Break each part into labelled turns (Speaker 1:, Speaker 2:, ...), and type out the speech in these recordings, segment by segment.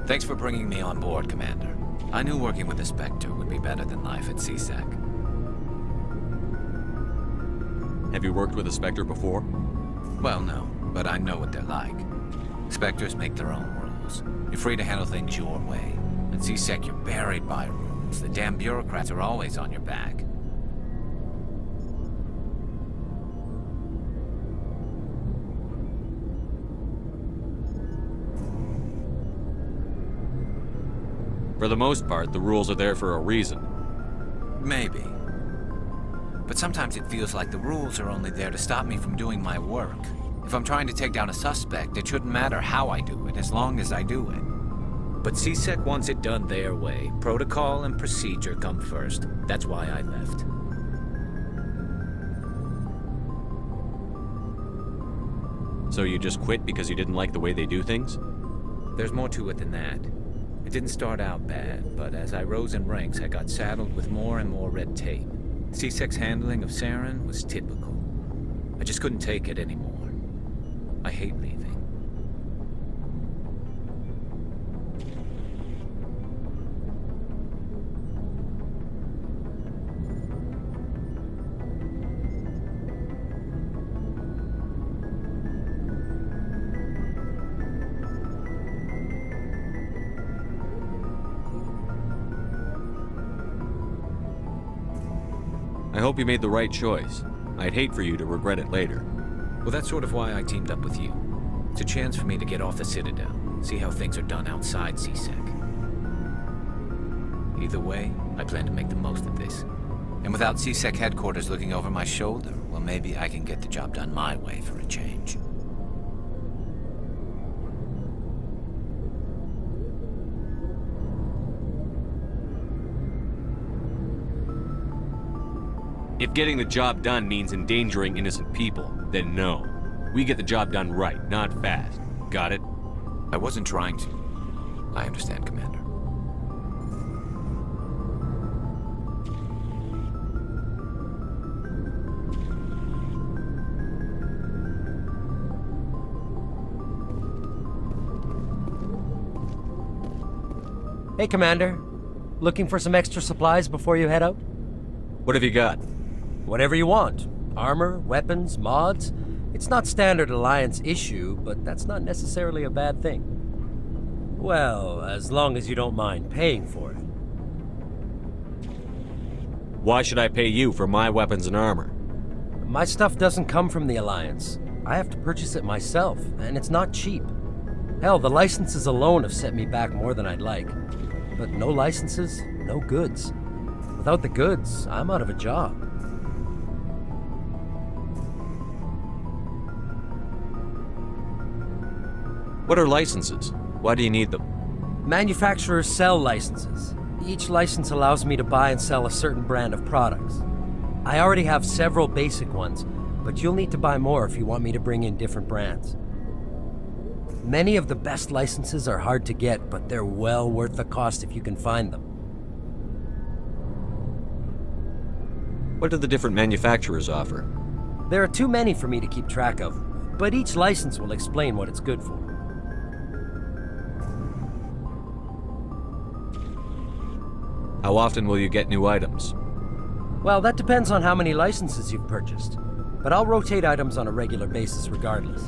Speaker 1: Thanks for bringing me on board, Commander. I knew working with the Spectre would be better than life at C-Sec.
Speaker 2: Have you worked with a Spectre before?
Speaker 1: Well, no, but I know what they're like. Spectres make their own rules. You're free to handle things your way. At C-Sec, you're buried by rules. The damn bureaucrats are always on your back.
Speaker 2: For the most part, the rules are there for a reason.
Speaker 1: Maybe. But sometimes it feels like the rules are only there to stop me from doing my work. If I'm trying to take down a suspect, it shouldn't matter how I do it, as long as I do it. But C-Sec wants it done their way. Protocol and procedure come first. That's why I left.
Speaker 2: So you just quit because you didn't like the way they do things?
Speaker 1: There's more to it than that. It didn't start out bad, but as I rose in ranks, I got saddled with more and more red tape. C-Sec's handling of Saren was typical. I just couldn't take it anymore. I hate leaving.
Speaker 2: I hope you made the right choice. I'd hate for you to regret it later.
Speaker 1: Well, that's sort of why I teamed up with you. It's a chance for me to get off the Citadel, see how things are done outside C-Sec. Either way, I plan to make the most of this. And without C-Sec headquarters looking over my shoulder, well, maybe I can get the job done my way for a change.
Speaker 2: If getting the job done means endangering innocent people, then no. We get the job done right, not fast. Got it?
Speaker 1: I wasn't trying to. I understand, Commander.
Speaker 3: Hey, Commander. Looking for some extra supplies before you head out?
Speaker 2: What have you got?
Speaker 3: Whatever you want. Armor, weapons, mods. It's not standard Alliance issue, but that's not necessarily a bad thing. Well, as long as you don't mind paying for it.
Speaker 2: Why should I pay you for my weapons and armor?
Speaker 3: My stuff doesn't come from the Alliance. I have to purchase it myself, and it's not cheap. Hell, the licenses alone have set me back more than I'd like. But no licenses, no goods. Without the goods, I'm out of a job.
Speaker 2: What are licenses? Why do you need them?
Speaker 3: Manufacturers sell licenses. Each license allows me to buy and sell a certain brand of products. I already have several basic ones, but you'll need to buy more if you want me to bring in different brands. Many of the best licenses are hard to get, but they're well worth the cost if you can find them.
Speaker 2: What do the different manufacturers offer?
Speaker 3: There are too many for me to keep track of, but each license will explain what it's good for.
Speaker 2: How often will you get new items?
Speaker 3: Well, that depends on how many licenses you've purchased, but I'll rotate items on a regular basis regardless.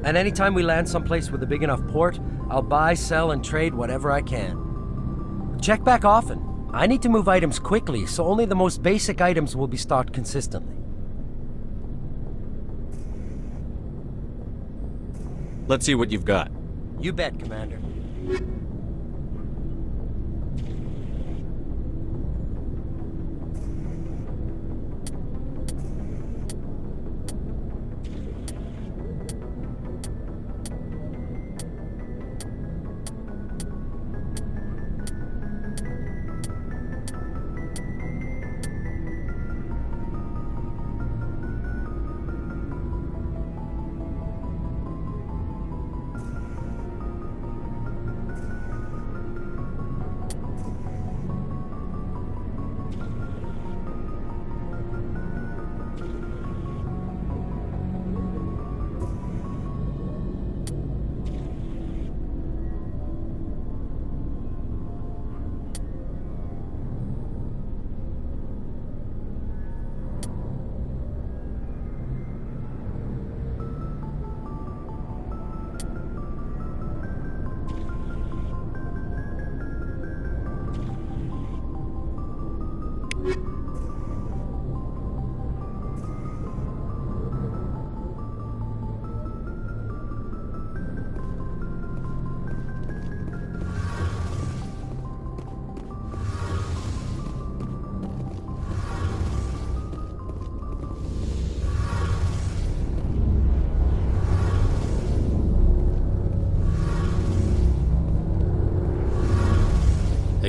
Speaker 3: And anytime we land someplace with a big enough port, I'll buy, sell, and trade whatever I can. Check back often. I need to move items quickly, so only the most basic items will be stocked consistently.
Speaker 2: Let's see what you've got.
Speaker 3: You bet, Commander.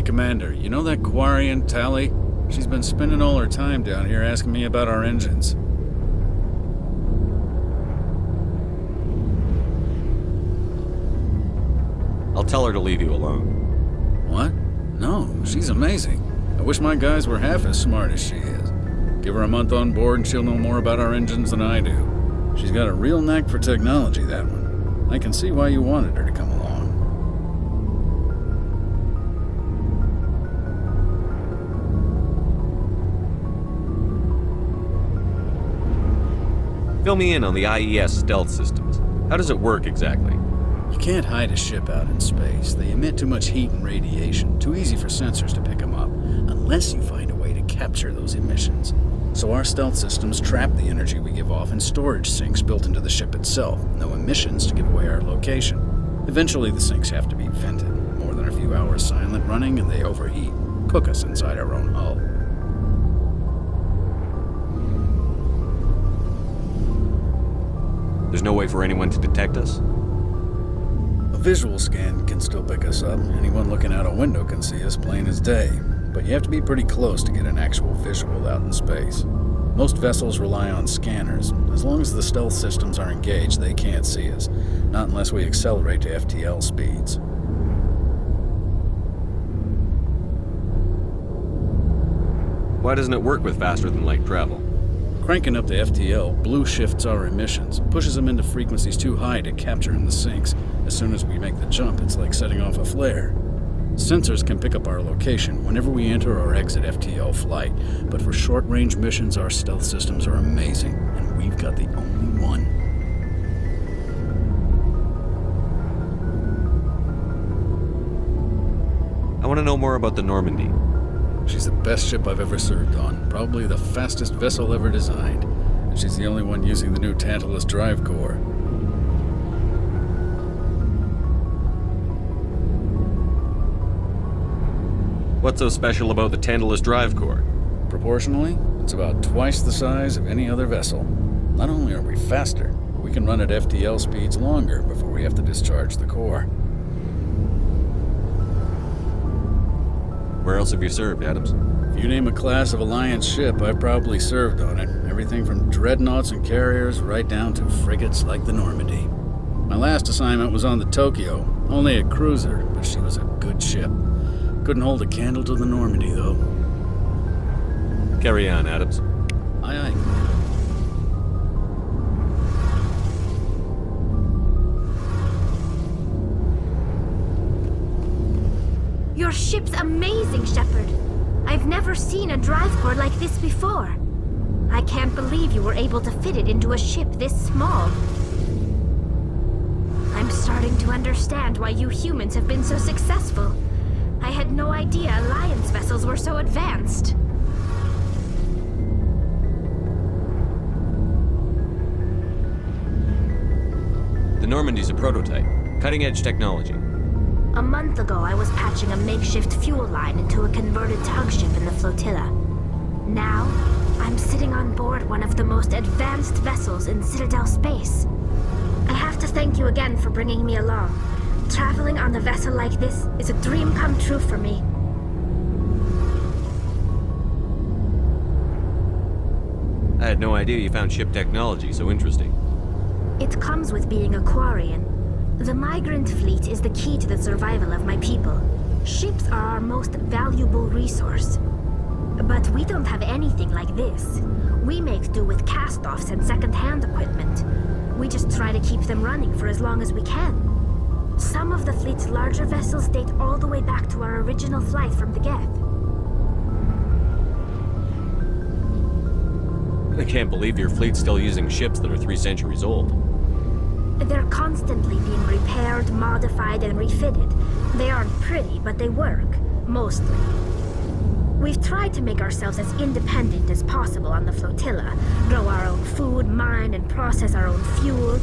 Speaker 4: Hey, Commander, you know that Quarian, Tally? She's been spending all her time down here asking me about our engines.
Speaker 2: I'll tell her to leave you alone.
Speaker 4: What? No, she's amazing. I wish my guys were half as smart as she is. Give her a month on board and she'll know more about our engines than I do. She's got a real knack for technology, that one. I can see why you wanted her to come along.
Speaker 2: Fill me in on the IES stealth systems. How does it work exactly?
Speaker 4: You can't hide a ship out in space. They emit too much heat and radiation. Too easy for sensors to pick them up, unless you find a way to capture those emissions. So our stealth systems trap the energy we give off in storage sinks built into the ship itself. No emissions to give away our location. Eventually the sinks have to be vented. More than a few hours silent running and they overheat. Cook us inside our own hull.
Speaker 2: There's no way for anyone to detect us?
Speaker 4: A visual scan can still pick us up. Anyone looking out a window can see us plain as day. But you have to be pretty close to get an actual visual out in space. Most vessels rely on scanners. As long as the stealth systems are engaged, they can't see us. Not unless we accelerate to FTL speeds.
Speaker 2: Why doesn't it work with faster than light travel?
Speaker 4: Cranking up the FTL blue shifts our emissions, pushes them into frequencies too high to capture in the sinks. As soon as we make the jump, it's like setting off a flare. Sensors can pick up our location whenever we enter or exit FTL flight, but for short-range missions, our stealth systems are amazing, and we've got the only one.
Speaker 2: I want to know more about the Normandy.
Speaker 4: She's the best ship I've ever served on, probably the fastest vessel ever designed, and she's the only one using the new Tantalus drive core.
Speaker 2: What's so special about the Tantalus drive core?
Speaker 4: Proportionally, it's about twice the size of any other vessel. Not only are we faster, but we can run at FTL speeds longer before we have to discharge the core.
Speaker 2: Where else have you served, Adams?
Speaker 4: If you name a class of Alliance ship, I've probably served on it. Everything from dreadnoughts and carriers right down to frigates like the Normandy. My last assignment was on the Tokyo, only a cruiser, but she was a good ship. Couldn't hold a candle to the Normandy, though.
Speaker 2: Carry on, Adams.
Speaker 4: Aye, aye.
Speaker 5: Your ship's amazing, Shepard. I've never seen a drive core like this before. I can't believe you were able to fit it into a ship this small. I'm starting to understand why you humans have been so successful. I had no idea Alliance vessels were so advanced.
Speaker 2: The Normandy's a prototype. Cutting-edge technology.
Speaker 5: A month ago, I was patching a makeshift fuel line into a converted tug ship in the flotilla. Now, I'm sitting on board one of the most advanced vessels in Citadel space. I have to thank you again for bringing me along. Traveling on a vessel like this is a dream come true for me.
Speaker 2: I had no idea you found ship technology so interesting.
Speaker 5: It comes with being a Quarian. The migrant fleet is the key to the survival of my people. Ships are our most valuable resource. But we don't have anything like this. We make do with cast-offs and second-hand equipment. We just try to keep them running for as long as we can. Some of the fleet's larger vessels date all the way back to our original flight from the Geth.
Speaker 2: I can't believe your fleet's still using ships that are 3 centuries old.
Speaker 5: They're constantly being repaired, modified, and refitted. They aren't pretty, but they work. Mostly. We've tried to make ourselves as independent as possible on the flotilla. Grow our own food, mine, and process our own fuel.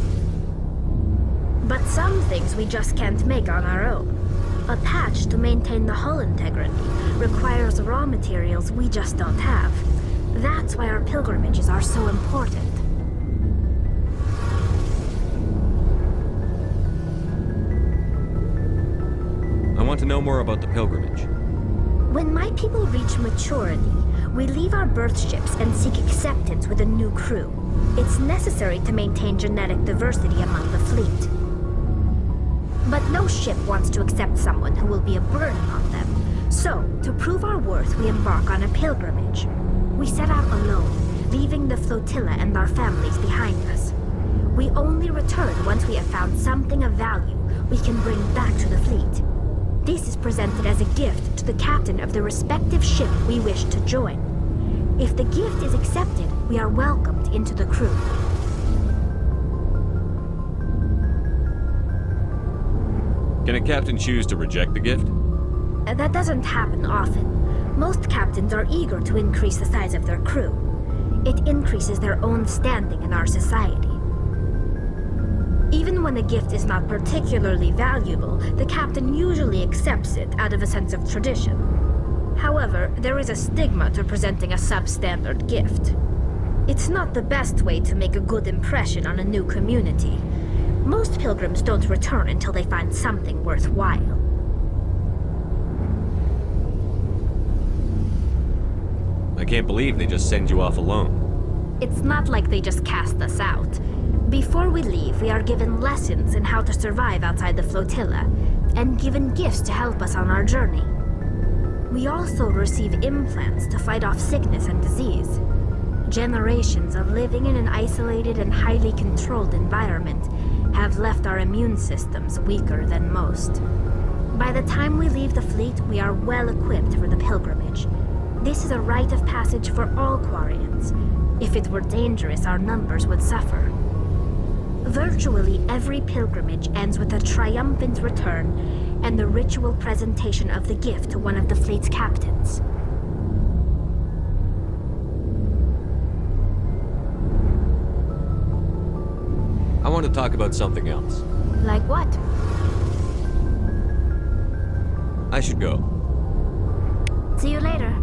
Speaker 5: But some things we just can't make on our own. A patch to maintain the hull integrity requires raw materials we just don't have. That's why our pilgrimages are so important.
Speaker 2: I want to know more about the pilgrimage.
Speaker 5: When my people reach maturity, we leave our birth ships and seek acceptance with a new crew. It's necessary to maintain genetic diversity among the fleet. But no ship wants to accept someone who will be a burden on them. So, to prove our worth, we embark on a pilgrimage. We set out alone, leaving the flotilla and our families behind us. We only return once we have found something of value we can bring back to the fleet. This is presented as a gift to the captain of the respective ship we wish to join. If the gift is accepted, we are welcomed into the crew.
Speaker 2: Can a captain choose to reject the gift?
Speaker 5: That doesn't happen often. Most captains are eager to increase the size of their crew. It increases their own standing in our society. Even when the gift is not particularly valuable, the captain usually accepts it out of a sense of tradition. However, there is a stigma to presenting a substandard gift. It's not the best way to make a good impression on a new community. Most pilgrims don't return until they find something worthwhile.
Speaker 2: I can't believe they just send you off alone.
Speaker 5: It's not like they just cast us out. Before we leave, we are given lessons in how to survive outside the flotilla, and given gifts to help us on our journey. We also receive implants to fight off sickness and disease. Generations of living in an isolated and highly controlled environment have left our immune systems weaker than most. By the time we leave the fleet, we are well equipped for the pilgrimage. This is a rite of passage for all Quarians. If it were dangerous, our numbers would suffer. Virtually every pilgrimage ends with a triumphant return and the ritual presentation of the gift to one of the fleet's captains.
Speaker 2: I want to talk about something else.
Speaker 5: Like what?
Speaker 2: I should go.
Speaker 5: See you later.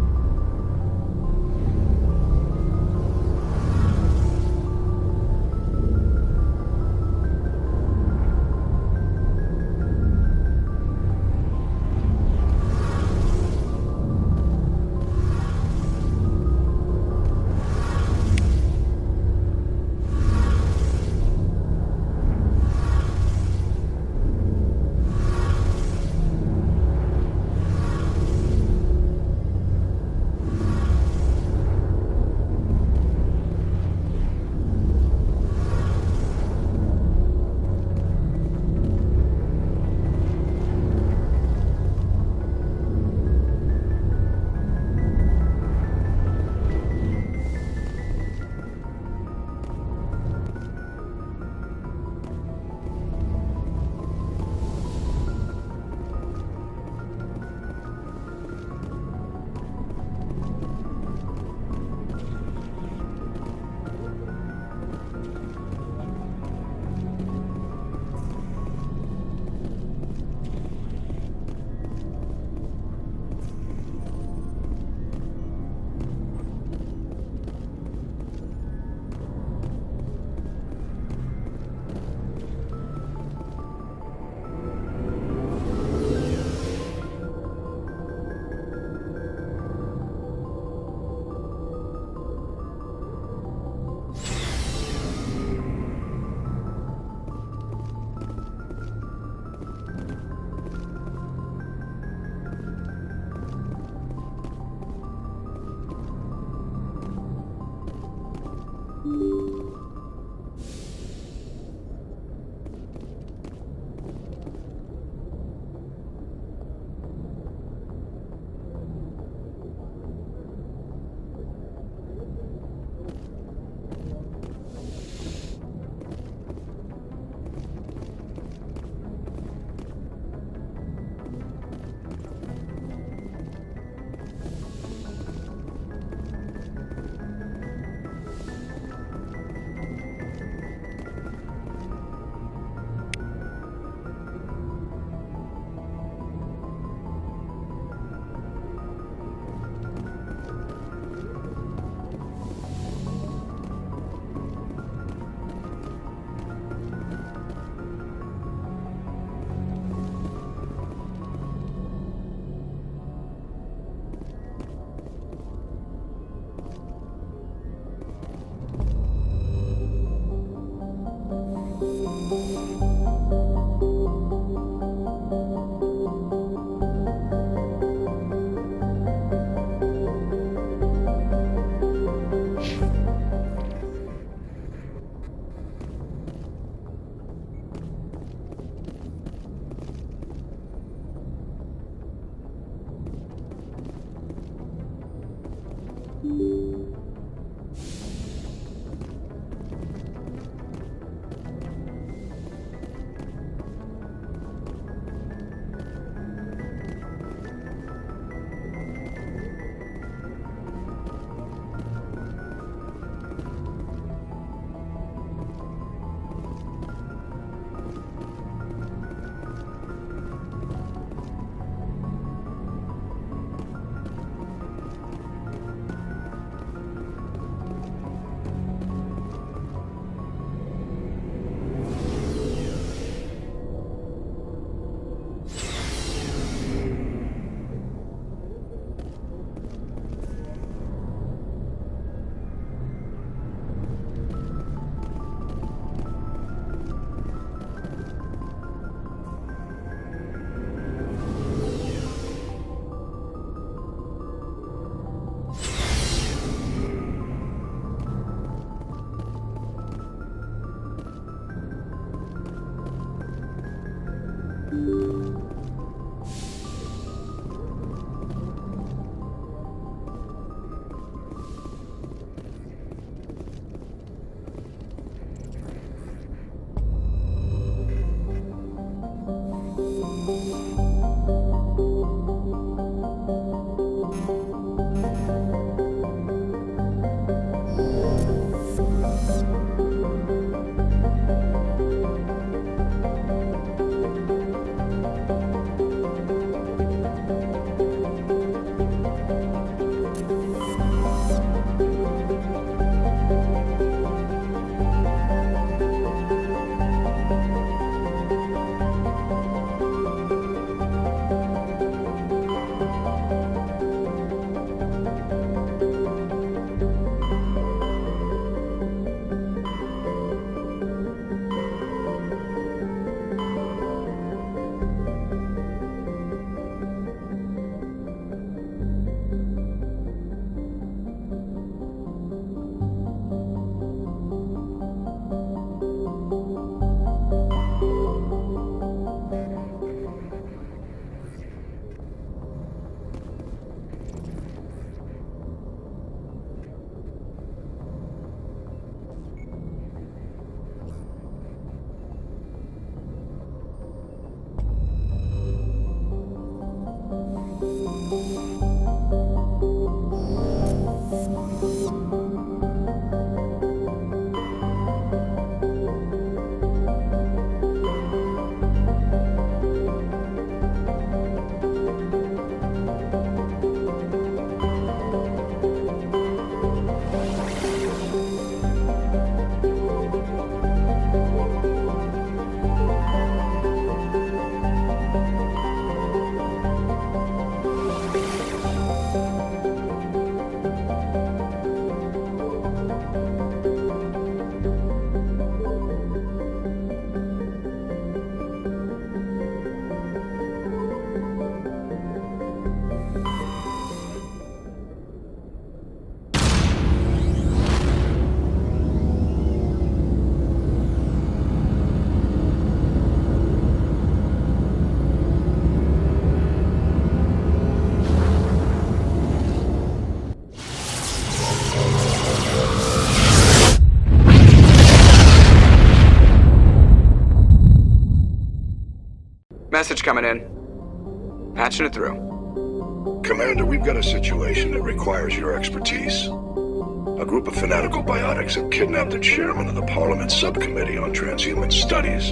Speaker 6: Message coming in. Patching it through.
Speaker 7: Commander, we've got a situation that requires your expertise. A group of fanatical biotics have kidnapped the chairman of the Parliament Subcommittee on Transhuman Studies.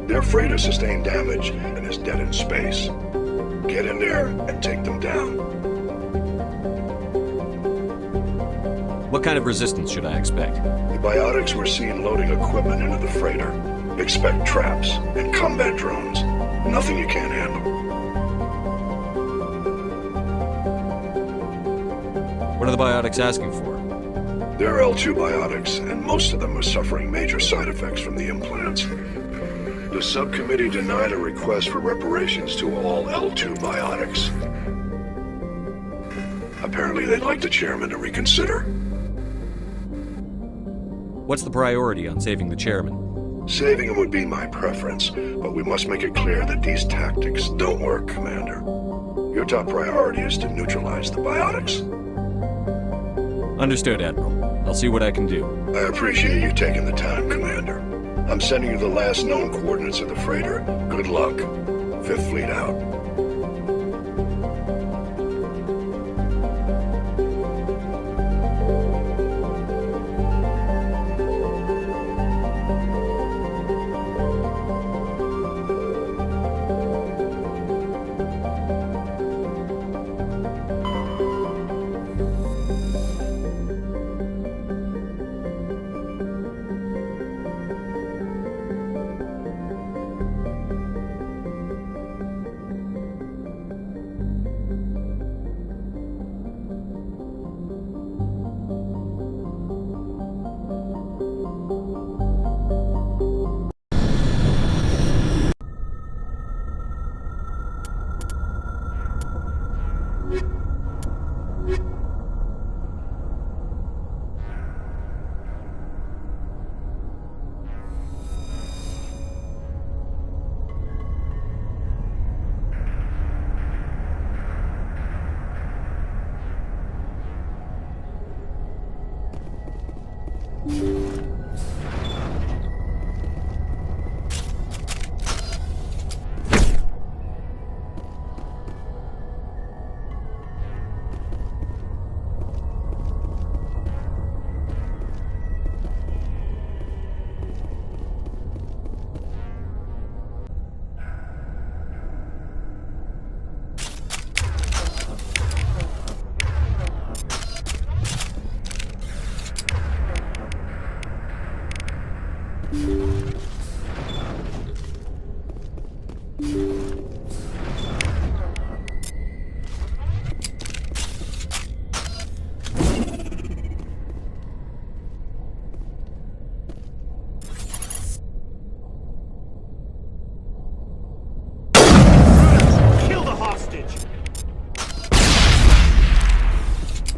Speaker 7: Their freighter sustained damage and is dead in space. Get in there and take them down.
Speaker 2: What kind of resistance should I expect?
Speaker 7: The biotics were seen loading equipment into the freighter. Expect traps and combat drones. Nothing you can't handle.
Speaker 2: What are the biotics asking for?
Speaker 7: They're L2 biotics, and most of them are suffering major side effects from the implants. The subcommittee denied a request for reparations to all L2 biotics. Apparently they'd like the chairman to reconsider.
Speaker 2: What's the priority on saving the chairman?
Speaker 7: Saving him would be my preference, but we must make it clear that these tactics don't work, Commander. Your top priority is to neutralize the biotics.
Speaker 2: Understood, Admiral. I'll see what I can do.
Speaker 7: I appreciate you taking the time, Commander. I'm sending you the last known coordinates of the freighter. Good luck. Fifth Fleet out.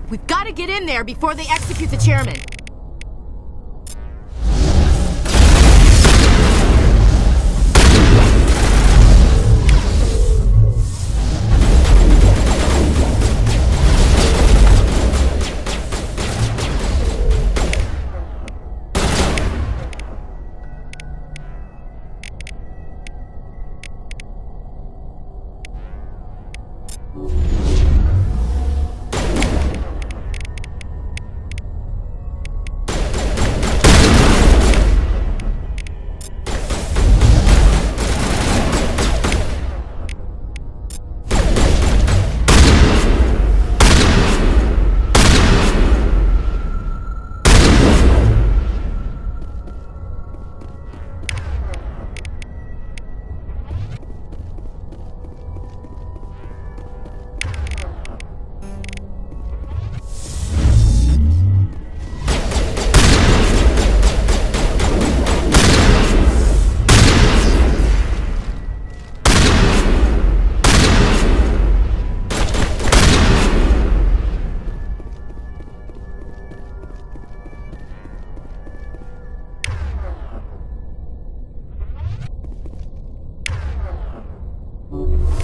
Speaker 8: We've got to get in there before they execute the chairman.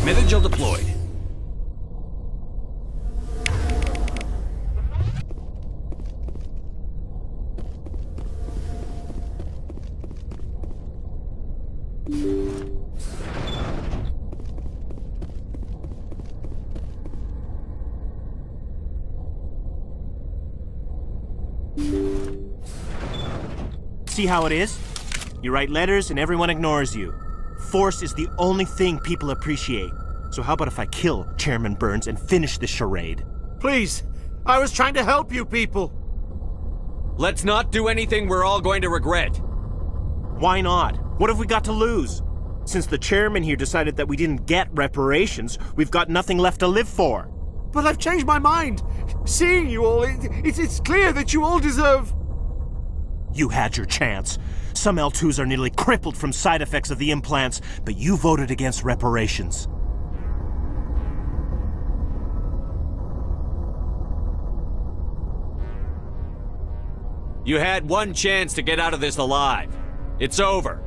Speaker 2: Mid-Vigil deployed.
Speaker 9: See how it is? You write letters and everyone ignores you. Force is the only thing people appreciate. So how about if I kill Chairman Burns and finish this charade?
Speaker 10: Please! I was trying to help you people!
Speaker 2: Let's not do anything we're all going to regret.
Speaker 9: Why not? What have we got to lose? Since the chairman here decided that we didn't get reparations, we've got nothing left to live for.
Speaker 10: But I've changed my mind! Seeing you all, it's clear that you all deserve...
Speaker 9: You had your chance. Some L2s are nearly crippled from side effects of the implants, but you voted against reparations.
Speaker 2: You had one chance to get out of this alive. It's over.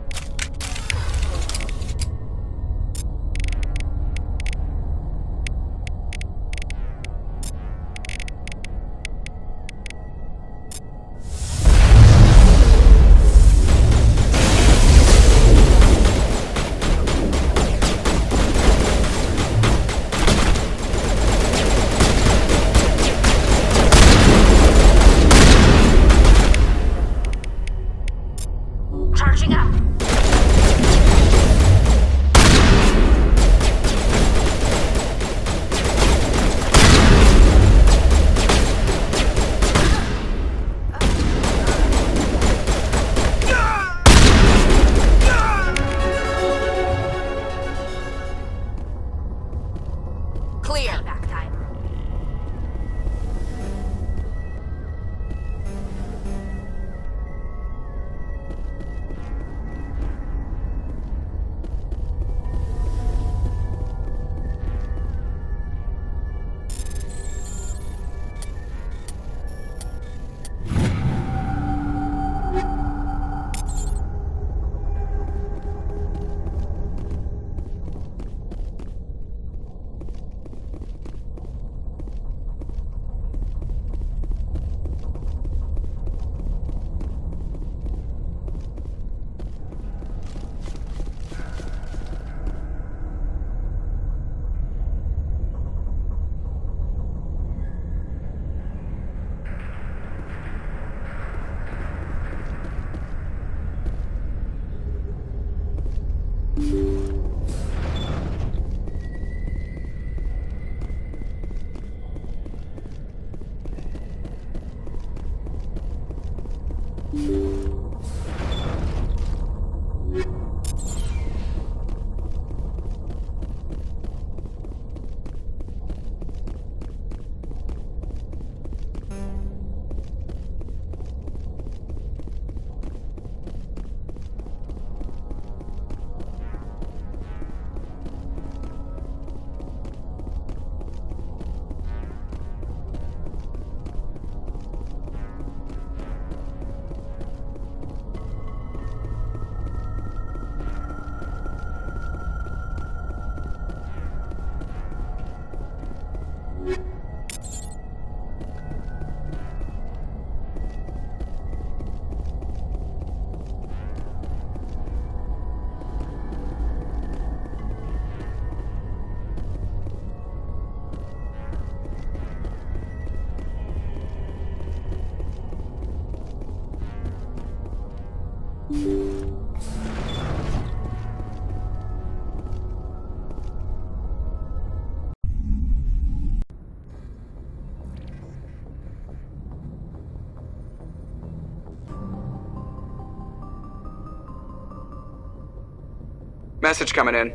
Speaker 6: Message coming in.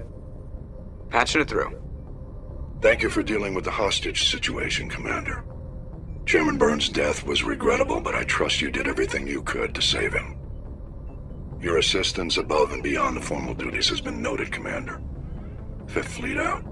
Speaker 6: Patching it through.
Speaker 7: Thank you for dealing with the hostage situation, Commander. Chairman Burns' death was regrettable, but I trust you did everything you could to save him. Your assistance above and beyond the formal duties has been noted, Commander. Fifth Fleet out.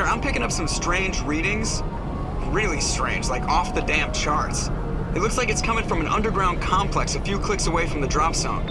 Speaker 6: Commander, I'm picking up some strange readings. Really strange, like off the damn charts. It looks like it's coming from an underground complex a few clicks away from the drop zone.